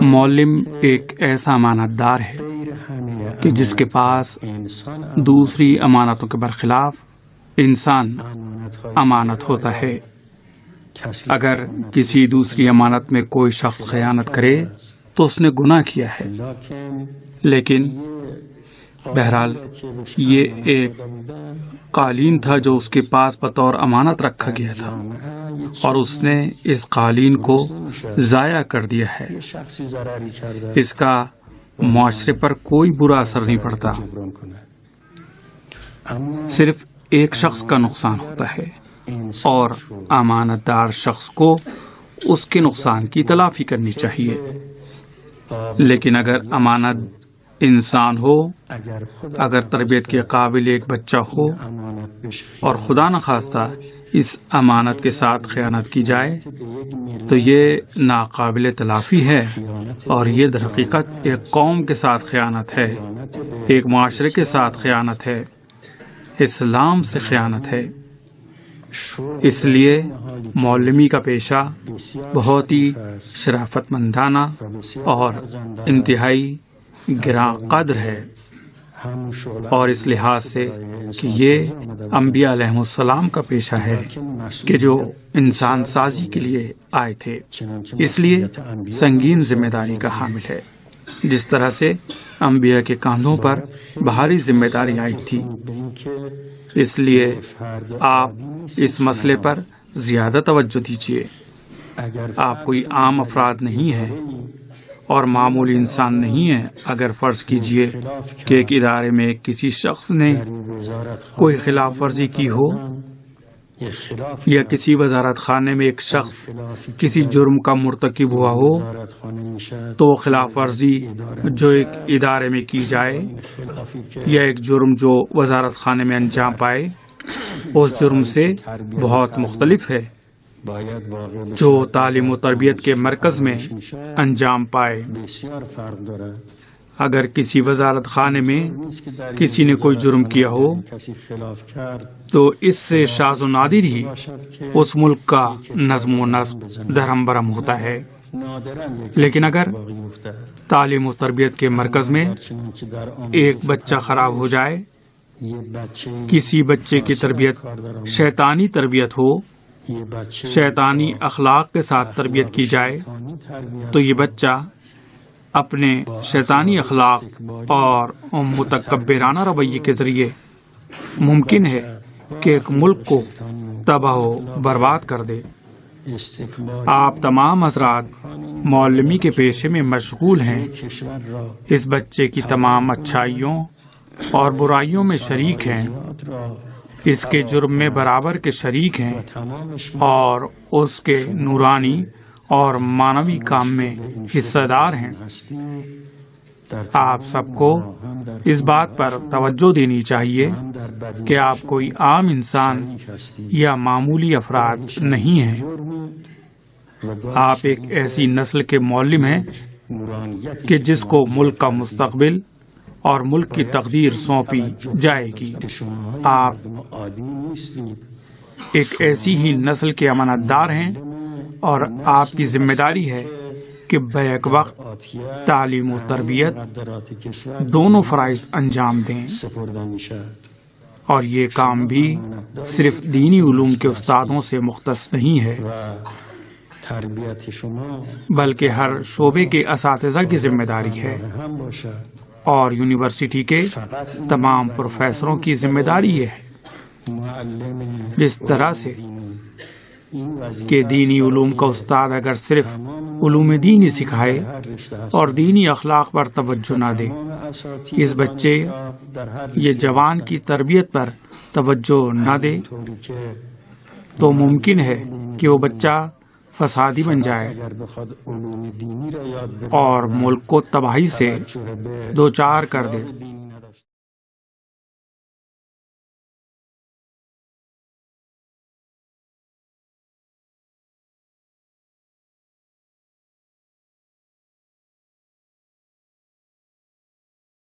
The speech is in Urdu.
معلم ایک ایسا امانت دار ہے کہ جس کے پاس دوسری امانتوں کے برخلاف انسان امانت ہوتا ہے۔ اگر کسی دوسری امانت میں کوئی شخص خیانت کرے تو اس نے گناہ کیا ہے، لیکن بہرحال یہ ایک قالین تھا جو اس کے پاس بطور امانت رکھا گیا تھا اور اس نے اس قالین کو ضائع کر دیا ہے۔ اس کا معاشرے پر کوئی برا اثر نہیں پڑتا، صرف ایک شخص کا نقصان ہوتا ہے اور امانت دار شخص کو اس کے نقصان کی تلافی کرنی چاہیے۔ لیکن اگر امانت انسان ہو، اگر تربیت کے قابل ایک بچہ ہو اور خدا نخواستہ اس امانت کے ساتھ خیانت کی جائے تو یہ ناقابل تلافی ہے، اور یہ در حقیقت ایک قوم کے ساتھ خیانت ہے، ایک معاشرے کے ساتھ خیانت ہے، اسلام سے خیانت ہے۔ اس لیے معلمی کا پیشہ بہت ہی شرافت مندانہ اور انتہائی گراں قدر ہے، اور اس لحاظ سے کہ یہ انبیاء علیہ السلام کا پیشہ ہے کہ جو انسان سازی کے لیے آئے تھے، اس لیے سنگین ذمہ داری کا حامل ہے۔ جس طرح سے انبیاء کے کاندھوں پر بھاری ذمہ داری آئی تھی، اس لیے آپ اس مسئلے پر زیادہ توجہ دیجیے۔ آپ کوئی عام افراد نہیں ہیں اور معمولی انسان نہیں ہیں۔ اگر فرض کیجئے کہ ایک ادارے میں کسی شخص نے کوئی خلاف ورزی کی ہو، یا کسی وزارت خانے میں ایک شخص کسی جرم کا مرتکب ہوا ہو، تو خلاف ورزی جو ایک ادارے میں کی جائے یا ایک جرم جو وزارت خانے میں انجام پائے اس جرم سے بہت مختلف ہے جو تعلیم و تربیت کے مرکز میں انجام پائے۔ اگر کسی وزارت خانے میں کسی نے کوئی جرم کیا ہو تو اس سے شاذ و نادر ہی اس ملک کا نظم و نسق درہم برہم ہوتا ہے۔ لیکن اگر تعلیم و تربیت کے مرکز میں ایک بچہ خراب ہو جائے، کسی بچے کی تربیت شیطانی تربیت ہو، شیطانی اخلاق کے ساتھ تربیت کی جائے، تو یہ بچہ اپنے شیطانی اخلاق اور متکبرانہ رویے کے ذریعے ممکن ہے کہ ایک ملک کو تباہ و برباد کر دے۔ آپ تمام حضرات معلمی کے پیشے میں مشغول ہیں، اس بچے کی تمام اچھائیوں اور برائیوں میں شریک ہیں، اس کے جرم میں برابر کے شریک ہیں اور اس کے نورانی اور معنوی کام میں حصہ دار ہیں۔ آپ سب کو اس بات پر توجہ دینی چاہیے کہ آپ کوئی عام انسان یا معمولی افراد نہیں ہیں۔ آپ ایک ایسی نسل کے معلم ہیں کہ جس کو ملک کا مستقبل اور ملک کی تقدیر سونپی جائے گی۔ آپ ایک ایسی ہی نسل کے امانت دار ہیں اور آپ کی ذمہ داری ہے کہ بیک وقت تعلیم و تربیت دونوں فرائض انجام دیں، اور یہ کام بھی صرف دینی علوم کے استادوں سے مختص نہیں ہے بلکہ ہر شعبے کے اساتذہ کی ذمہ داری ہے، اور یونیورسٹی کے تمام پروفیسروں کی ذمہ داری یہ ہے۔ جس طرح سے کہ دینی علوم کا استاد اگر صرف علوم دینی سکھائے اور دینی اخلاق پر توجہ نہ دے، اس بچے یہ جوان کی تربیت پر توجہ نہ دے، تو ممکن ہے کہ وہ بچہ فسادی بن جائے اور ملک کو تباہی سے دوچار کر دے۔